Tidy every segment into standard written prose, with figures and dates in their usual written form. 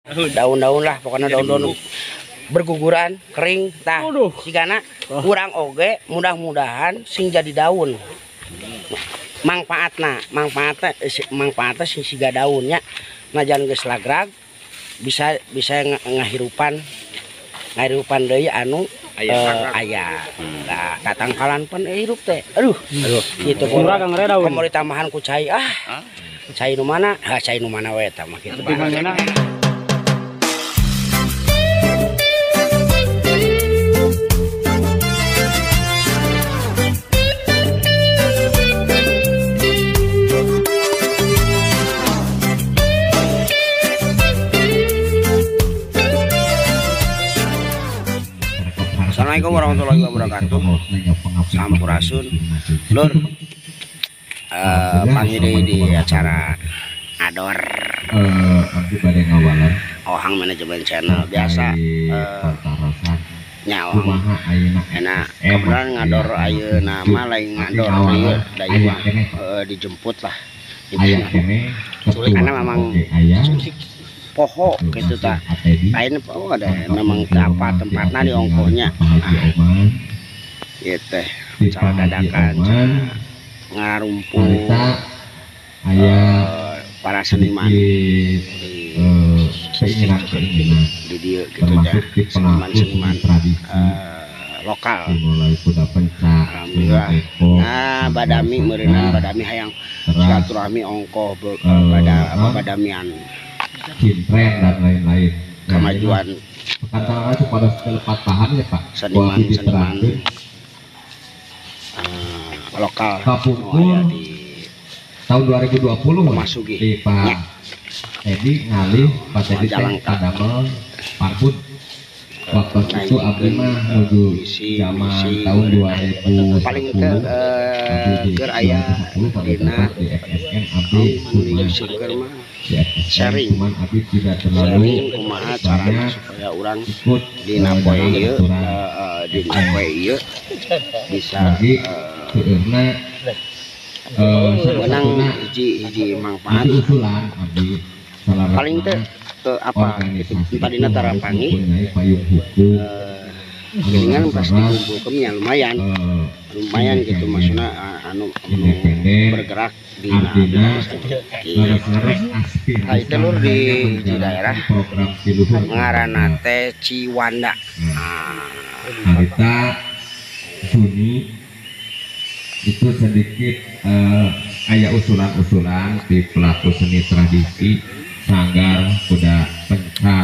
daun-daun lah pokoknya daun-daun berguguran kering tah sigana kurang oge mudah-mudahan sing jadi daun manfaatna sing siga daunnya najan geus lagrag bisa ngahirupan deui anu aya tatangkalan pun hirup teh aduh kitu komo ditambahan ku cai cai nu mana cai nu mana we tah mah kitu Assalamualaikum warahmatullahi wabarakatuh. Sampurasun Lur panggil di acara Ador Ohang Manajemen Channel biasa nyawa enak kebetulan ngador ayeuna mah lain ngador ieu dijemput lah karena memang poho gitu tak lain poho ada memang apa tempatnya di ongkohnya ya teh cara dadakan ngarumpul para seniman di dia gitu ya seniman lokal alhamdulillah badami meureunna badami hayang silaturahmi ongkoh badamian Cintreng dan lain-lain kemajuan antara itu pada selepat tahan ya Pak seniman lokal di tahun 2020 masuk di Pak Edi ngalih Pak Edi kadamel parput waktu itu abdi mah menuju zaman tahun 2010 paling ke aya dina di FSM abdi sharing cuman abdi tidak terlalu kumaha carana supaya orang dina poe ieu bisa menang hiji manfaat paling teh apa tadina tarapangi dengan pasti kumpulkeun lumayan gitu maksudnya anu bergerak di itu Lur di daerah ngaranna teh Ciwanda harita Juni itu sedikit aya usulan-usulan di pelaku seni tradisi sanggar kuda penca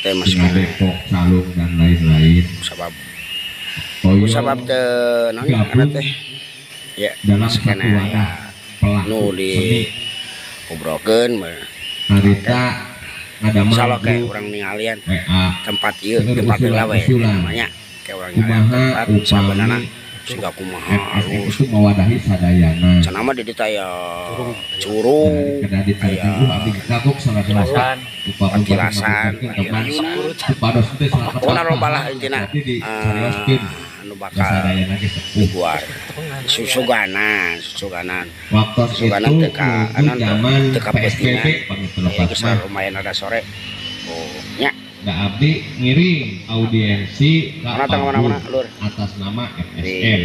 teh masih Depok Calung dan lain-lain sabab teh naon teh ya dalam satu wadah pelaku seni ngobrolkeun harita ngadamel salah kayak orang ningalian tempat ieu tempat lawe namanya kayak orang ningalian tempat sabenerna sehingga kumaha harus itu mewadahi sadayana cenah di ditu aya curug Kilasan pokona loba lah intina anu bakal dibuat susuganan teka teka petingan lumayan ada sore nya da abdi ngiring audiensi mana Lur atas nama FSM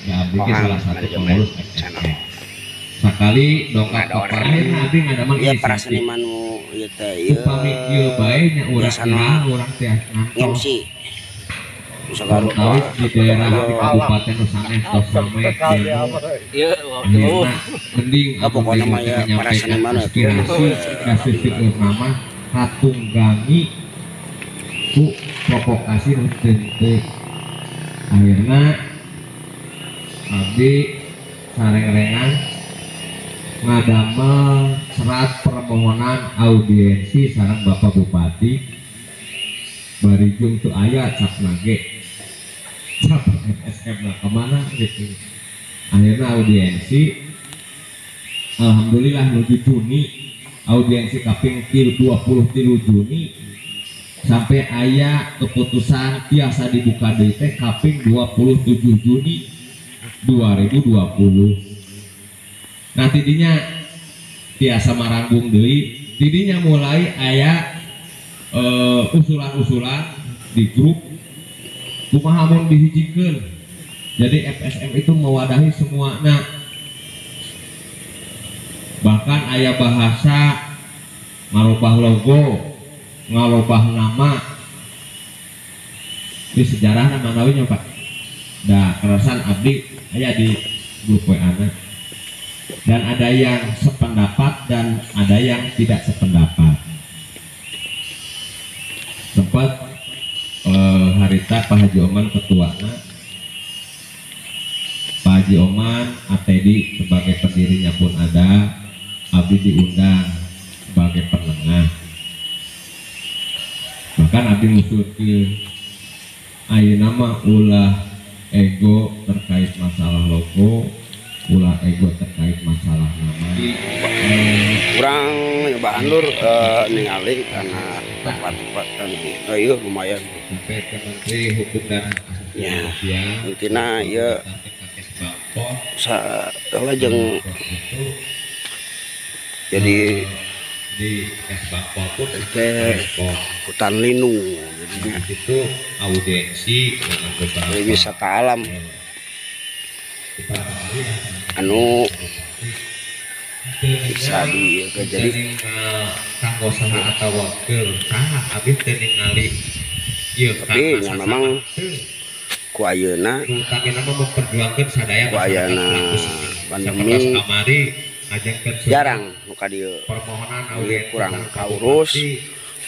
da abdi ke salah satu pengurus FSM sakali dongkap paparin abdi ngadamel ieu para seniman ieu teh ieu upami ieu bae nya urang teh MC Sagaru di daerah Kabupaten Nusaneh tos same ieu mending pokona mah ya para seniman kasih nama hatunggangi ku provokasi teu akhirna abdi sareng-rengan ngadamel serat permohonan audiensi sareng Bapak Bupati barijung tu aya cap nage cap FSM lah kemana gitu akhirnya audiensi alhamdulillah menuju Juni audiensi kaping 23 Juni sampai aya keputusan tiasa dibuka deui teh kaping 27 Juni 2020 nah tidinya tiasa maranggung deui tidinya mulai aya usulan-usulan di grup kumaha mun dihijikeun. Jadi FSM itu mewadahi semua bahkan aya bahasa ngarubah logo, ngarubah nama di sejarah nama nawinya Pak. Nah, kerasan abdi aya di grup WA dan ada yang sependapat dan ada yang tidak sependapat. Sempat harita Pak Haji Oman ketuanya, Pak Haji Oman ATD sebagai pendirinya pun ada, abdi diundang sebagai penengah. Bahkan abdi ngusulkeun ayeuna mah ulah ego terkait masalah logo, ulah ego terkait masalah nama. Kurang nyoba andur ningali karena tempat-tempat kan iya lumayan. Sampai ke Menteri Hukum dan Ya, Asasi intina ya lajeng jadi di Esbakpol pun hutan lindung jadinya itu audiensi dengan beberapa wisata alam anu bisa jadi kanggo saha atau wakil saha abis teh ningali ieu tapi ya memang ku ayeuna kami nama memperjuangkan sadaya ku ayeuna pandemi kamari ngajengkeun jarang muka dieu permohonan kurang kaurus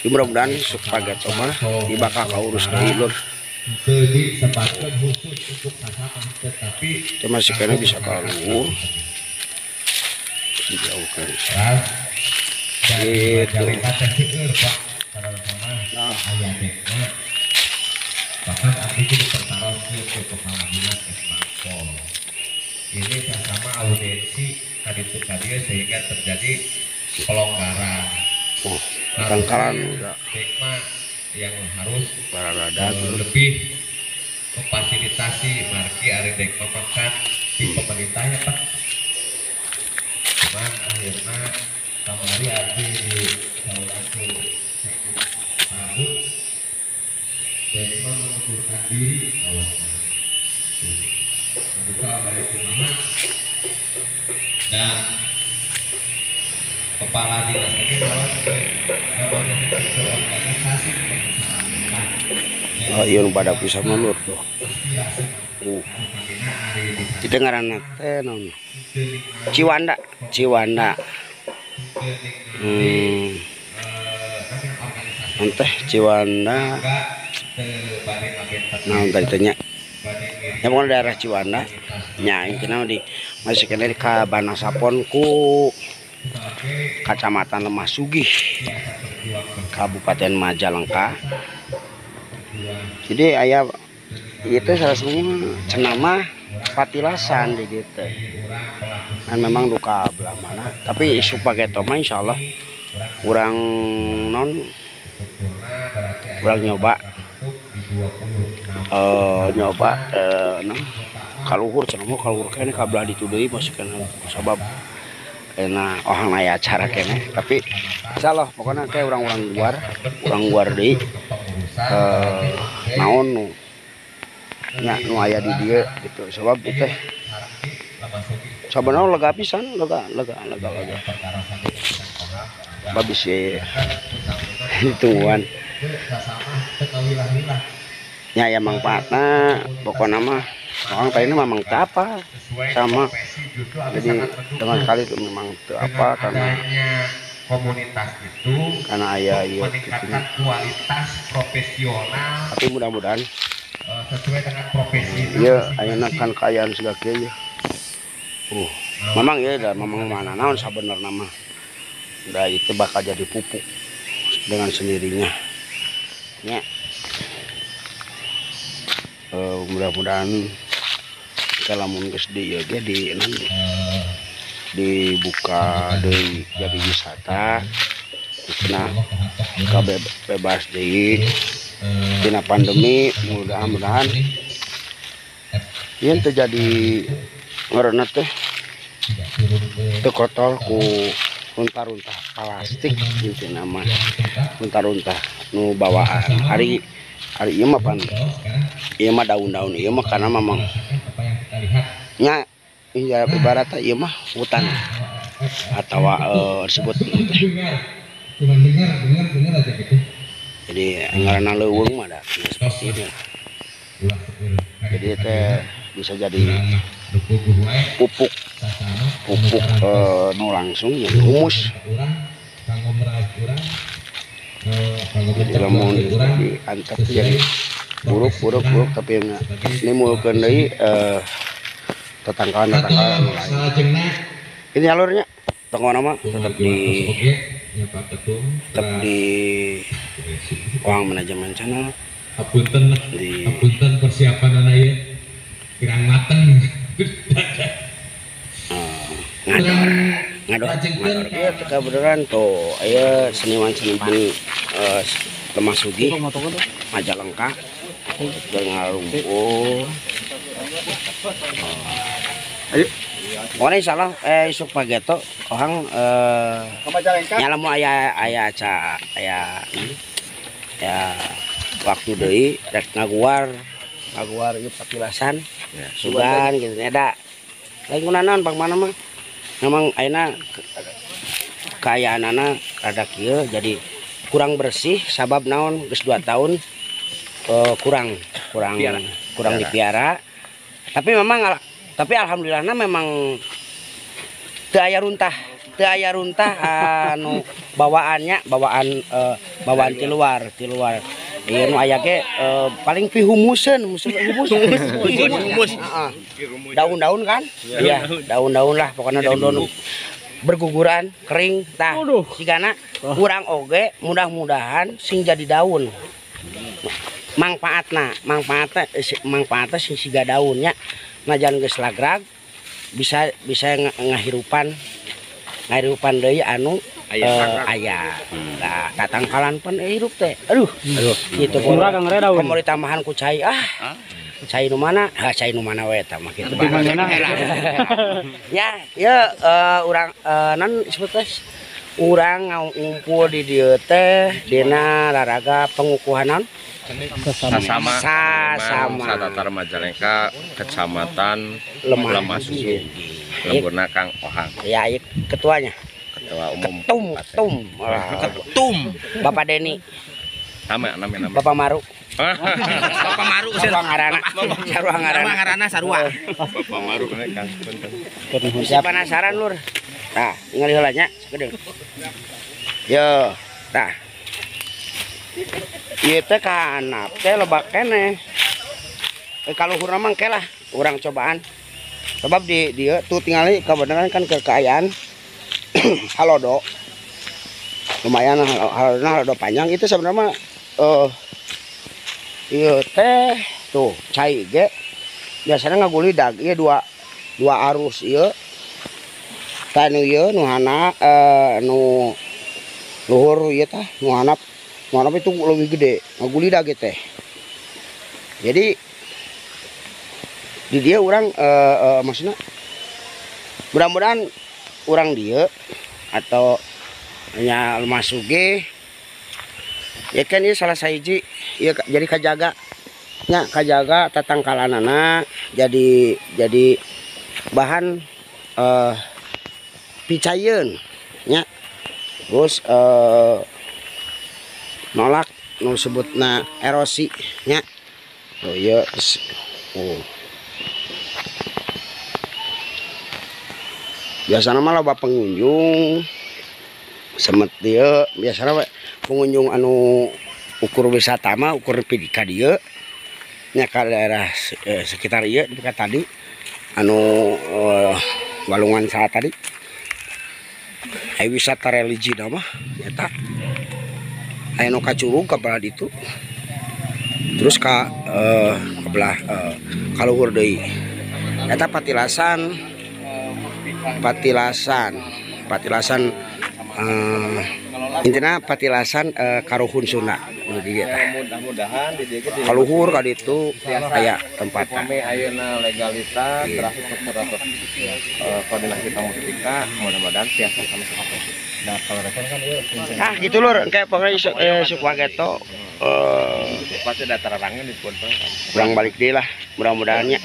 mudah-mudahan supaya coba dibakal kaurus deui lur disebabkan khusus untuk sasaran tetapi masih kena bisa kaluhur dijauhkan bahkan abdi itu dipertaruh ke kepala dinas Esbakpol. Ini sama audiensi kaditu kadia sehingga terjadi pelonggaran. Tangkalan udah Dekma yang harus barada lebih memfasilitasi marki ari dekma makan di pemerintahnya Pak. Cuman akhirnya kamari abdi di salah satu tahu dekma mengundurkan diri membuka dari rumah dan kepala dinas ini adalah organisasi iya nu badak bisa melur tuh kita ngaranna teh naon Ciwanda teh Ciwanda nah tadi tanya ya pokoknya daerah Ciwanda nya intina di masih kena di Banasapon ku Kecamatan Lemah Sugih Kabupaten Majalengka. Jadi ayah itu salah satunya cenama patilasan di ditu kan memang duka belah mana tapi isu pakai toma insyaallah kurang non kurang nyoba non kaluhur cenama kaluhur kene kabelah ditu deui masih kena sabab nah orang aya acara kene tapi insyaallah pokoknya kayak orang luar deui naon nu nya nu aya di dieu gitu sebab itu teh sabenerna lega pisan lega babis hitungguan nya ya manfaatna pokoknya mah orang tadi memang apa sama jadi dengan kali itu memang apa karena komunitas itu karena ayah meningkatkan kualitas profesional tapi mudah-mudahan sesuai dengan profesi iya ayeuna kan kayaan segala ya memang ya memang mana naon sabenerna mah udah itu bakal jadi pupuk dengan sendirinya ya mudah-mudahan kalamun geus di jadi dibuka deui jadi wisata nah bebas deui tina pandemi mudah-mudahan yen terjadi ngaranna teh teu kotor ku runtah-runtah plastik intina mah runtah-runtah nu bawaan hari ieu mah pan ieu mah daun-daun ieu mah karena memang nya ya ibaratnya ieu mah hutan atau disebut dengar aja gitu. jadi ngaranna leuweung mah da seperti ini. Jadi teh bisa jadi pupuk nu langsung ya humus. Lamun diantep jadi buruk tapi nimulkeun deui tetangkawan anu lain. Ini alurnya tongkona mah tetap di uang manajemen channel. Apunten persiapan anak ieu kirang mateng. Ngador ieu teh kabeneran tuh aya seniman Lemah Sugih Majalengka ngarungkul. Ayo pokoknya insyaallah isuk pageto orang nyala mau aya waktu deui rek ngaguar ieu patilasan sugan gitu nya lain kunaon pang mana mah memang ayeuna kaayaanana rada kieu jadi kurang bersih sabab naon geus 2 tahun kurang dipiara tapi alhamdulillahna memang teu aya runtah anu bawaan ti luar ieu nu aya ge paling humuseun daun-daun kan iya daun-daun lah pokoknya daun-daun berguguran kering tah sigana kurang oge mudah-mudahan sing jadi daun manfaatna sing siga daunnya najan geus lagrag bisa ngahirupan deui anu aya katangkalan pan hirup teh aduh kitu komo ditambahan ku cai cai nu mana cai nu mana we tah mah kitu ya urang non disebut urang ngumpul di dieu teh dina raraga pengukuhanan Sasama Satatar Majalengka Kecamatan Lemah Sugih lembuna Kang Ohang ya ketuanya ketua umum ketum Bapak Deni namanya Bapak Maru Bapak Maru sarua Bapak Maru Kang siapa penasaran lur tah ningali heula nya sakedeung yo tah ieu teh kahanap teh lebak keneh kaluhurna mah engke lah urang cobaan sebab di dieu tuh tingali kabeneran kan kekayaan halodo lumayan halodo panjang itu sebenarnya ieu teh tuh cai ge biasanya ngagulidag ieu dua arus ieu tah nu ieu nu hana nu luhur ieu tah nu hanap itu lebih gede ngagulidag teh jadi di dia orang maksudnya mudah-mudahan orang dia atau nya Lemah Sugih ya kan ini salah sahiji ya jadi kajaga tatangkalanana jadi bahan picayeun nya terus nolak nu sebutna erosi nya oh iya biasanya malah loba pengunjung semet dia biasanya pengunjung anu ukur wisata mah ukur pidika dia nya ka daerah sekitar ieu dekat tadi anu walungan saat tadi wisata religi mah eta aya nu kacurug ka belah ditu terus ka belah kaluhur deui eta patilasan intina patilasan karuhun Sunda nu di dieu mudah-mudahan di dieu ge kaluhur ka ditu aya tempatna ayeuna legalitas terakhir koordinasi mustika mudah-mudahan tiasa kami kalau rekan kan ya Ah gitu lur, kayak pokoknya suka geto pasti ada terarangan di pun pulang balik deh lah mudah-mudahannya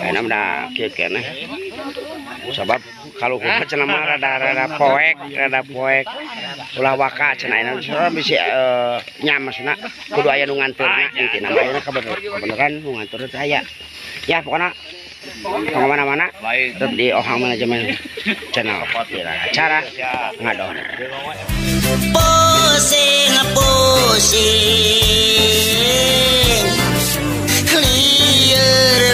enak udah kene sebab kalau kita cenah mah rada poek ulah waka cenah enak bisa nyamasna kudu aya nu nganterna intina mah aya kebenaran nu nganter aya ya pokoknya kemana-mana tetap di Ohang Manajemen channel acara ngador pusing liar